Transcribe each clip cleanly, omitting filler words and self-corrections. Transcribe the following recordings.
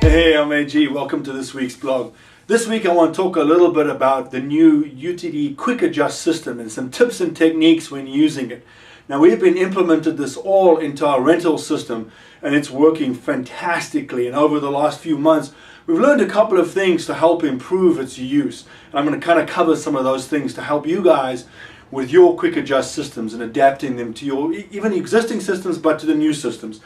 Hey, I'm AG. Welcome to this week's blog. This week I want to talk a little bit about the new UTD quick adjust system and some tips and techniques when using it. Now, we've been implemented this all into our rental system and it's working fantastically, and over the last few months we've learned a couple of things to help improve its use. And I'm going to kind of cover some of those things to help you guys with your quick adjust systems and adapting them to your even existing systems, but to the new systems.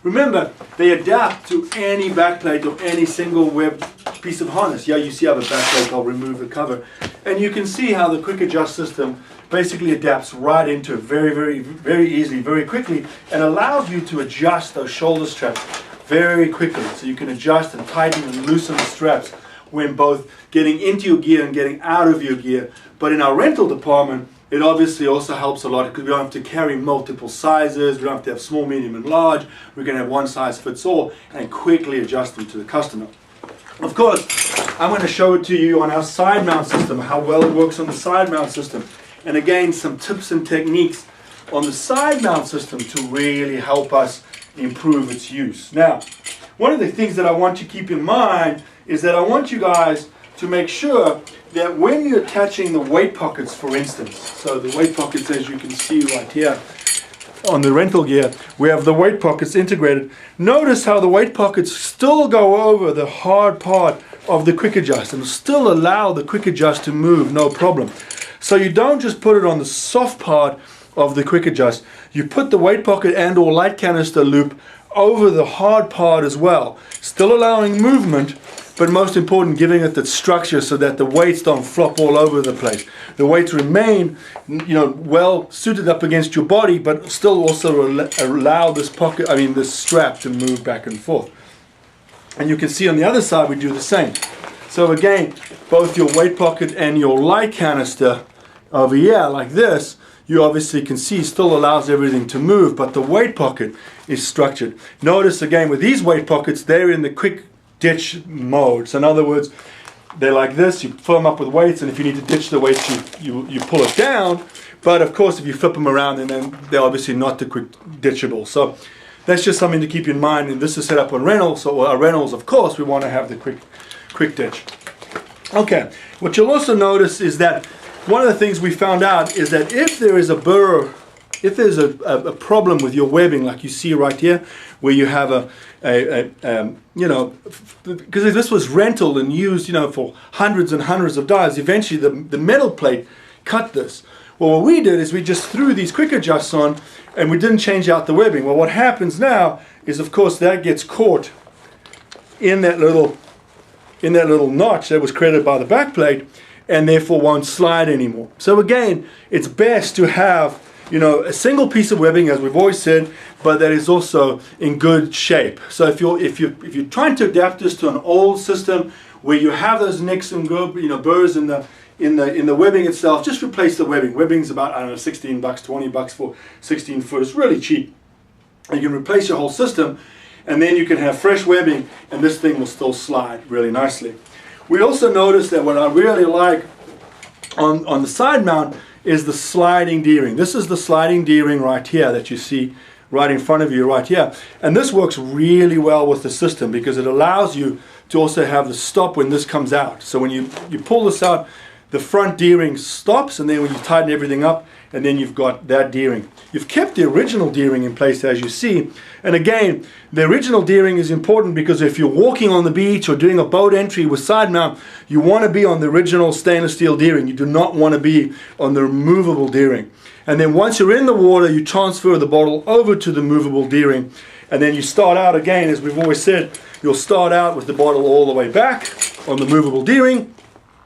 Remember, they adapt to any backplate or any single web piece of harness. Yeah, you see I have a backplate, I'll remove the cover. And you can see how the quick adjust system basically adapts right into it very easily, very quickly, and allows you to adjust those shoulder straps very quickly. So you can adjust and tighten and loosen the straps when both getting into your gear and getting out of your gear. But in our rental department, it obviously also helps a lot because we don't have to carry multiple sizes, we don't have to have small, medium and large. We can have one size fits all and quickly adjust them to the customer. Of course, I'm going to show it to you on our side mount system, how well it works on the side mount system. And again, some tips and techniques on the side mount system to really help us improve its use. Now, one of the things that I want you to keep in mind is that I want you guys to make sure that when you're attaching the weight pockets, for instance, so the weight pockets, as you can see right here on the rental gear, we have the weight pockets integrated. Notice how the weight pockets still go over the hard part of the quick adjust and still allow the quick adjust to move, no problem. So you don't just put it on the soft part of the quick adjust, you put the weight pocket and or light canister loop over the hard part as well, still allowing movement, but most important, giving it that structure so that the weights don't flop all over the place. The weights remain, well suited up against your body, but still also allow this pocket, this strap to move back and forth. And you can see on the other side we do the same. So again, both your weight pocket and your light canister over here, like this, you obviously can see still allows everything to move, but the weight pocket is structured. Notice again with these weight pockets, they're in the quick ditch mode. So in other words, they're like this, you fill them up with weights, and if you need to ditch the weights, you pull it down. But of course, if you flip them around, and then they're obviously not the quick ditchable. So that's just something to keep in mind. And this is set up on rentals. So our rentals, of course, we want to have the quick ditch. Okay, what you'll also notice is that one of the things we found out is that if there is a burr, if there's a problem with your webbing, like you see right here, where you have because this was rental and used, for hundreds and hundreds of dives, eventually the metal plate cut this. Well, what we did is we just threw these quick adjusts on and we didn't change out the webbing. Well, what happens now is, of course, that gets caught in that little notch that was created by the back plate and therefore won't slide anymore. So again, it's best to have a single piece of webbing, as we've always said, but that is also in good shape. So if you're trying to adapt this to an old system where you have those nicks and burrs in the webbing itself, just replace the webbing. Webbing's about, I don't know, $16, $20 for 16 foot. It's really cheap. You can replace your whole system, and then you can have fresh webbing, and this thing will still slide really nicely. We also noticed that what I really like on the side mount is the sliding D-ring. This is the sliding D-ring right here that you see right in front of you right here. And this works really well with the system because it allows you to also have the stop when this comes out. So when you pull this out, the front D-ring stops, and then when you tighten everything up, and then you've got that D-ring. You've kept the original D-ring in place, as you see. And again, the original D-ring is important because if you're walking on the beach or doing a boat entry with side mount, you want to be on the original stainless steel D-ring. You do not want to be on the removable D-ring. And then once you're in the water, you transfer the bottle over to the movable D-ring. And then you start out again, as we've always said, you'll start out with the bottle all the way back on the movable D-ring.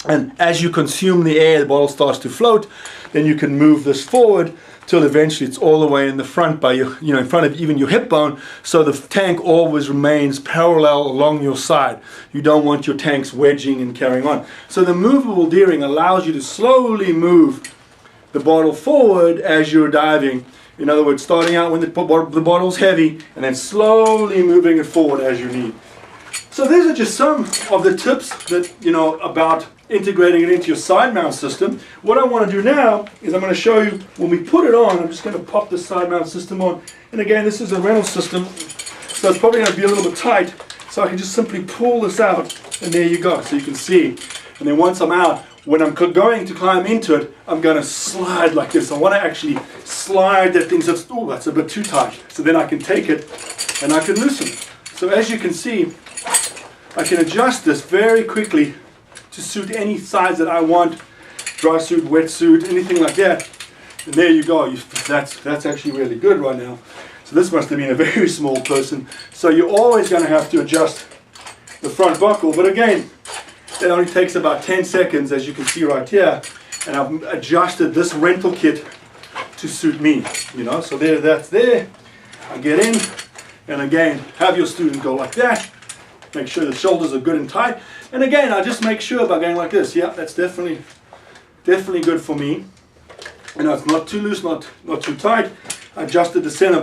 And as you consume the air, the bottle starts to float. Then you can move this forward till eventually it's all the way in the front by your, in front of even your hip bone. So the tank always remains parallel along your side. You don't want your tanks wedging and carrying on. So the movable D-ring allows you to slowly move the bottle forward as you're diving. In other words, starting out when the bottle's heavy and then slowly moving it forward as you need. So these are just some of the tips that, about integrating it into your side mount system. What I want to do now is I'm going to show you when we put it on. I'm just going to pop the side mount system on. And again, this is a rental system, so it's probably going to be a little bit tight. So I can just simply pull this out, and there you go. So you can see. And then once I'm out, when I'm going to climb into it, I'm going to slide like this. I want to actually slide that thing. So oh, that's a bit too tight. So then I can take it and I can loosen it. So as you can see, I can adjust this very quickly to suit any size that I want. Dry suit, wet suit, anything like that. And there you go. That's actually really good right now. So this must have been a very small person. So you're always going to have to adjust the front buckle. But again, it only takes about 10 seconds, as you can see right here. And I've adjusted this rental kit to suit me. You know, so that's there. I get in, and again, have your student go like that. Make sure the shoulders are good and tight. And again, I just make sure by going like this. Yeah, that's definitely good for me. You know, it's not too loose, not too tight. I adjusted the center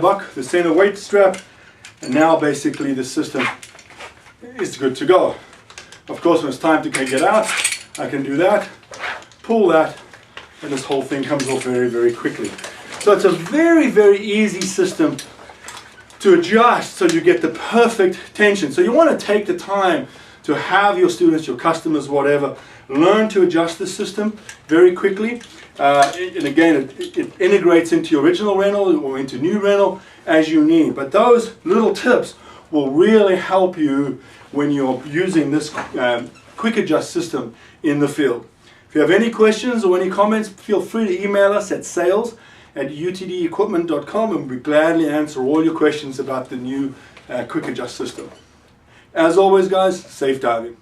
weight strap, and now basically the system is good to go. Of course, when it's time to get out, I can do that, pull that, and this whole thing comes off very, very quickly. So it's a very, very easy system to adjust so you get the perfect tension. So you want to take the time to have your students, your customers, whatever, learn to adjust the system very quickly. And again, it integrates into your original rental or into new rental as you need. But those little tips will really help you when you're using this quick adjust system in the field. If you have any questions or any comments, feel free to email us at sales@utdequipment.com, and we'll gladly answer all your questions about the new quick adjust system. As always, guys, safe diving.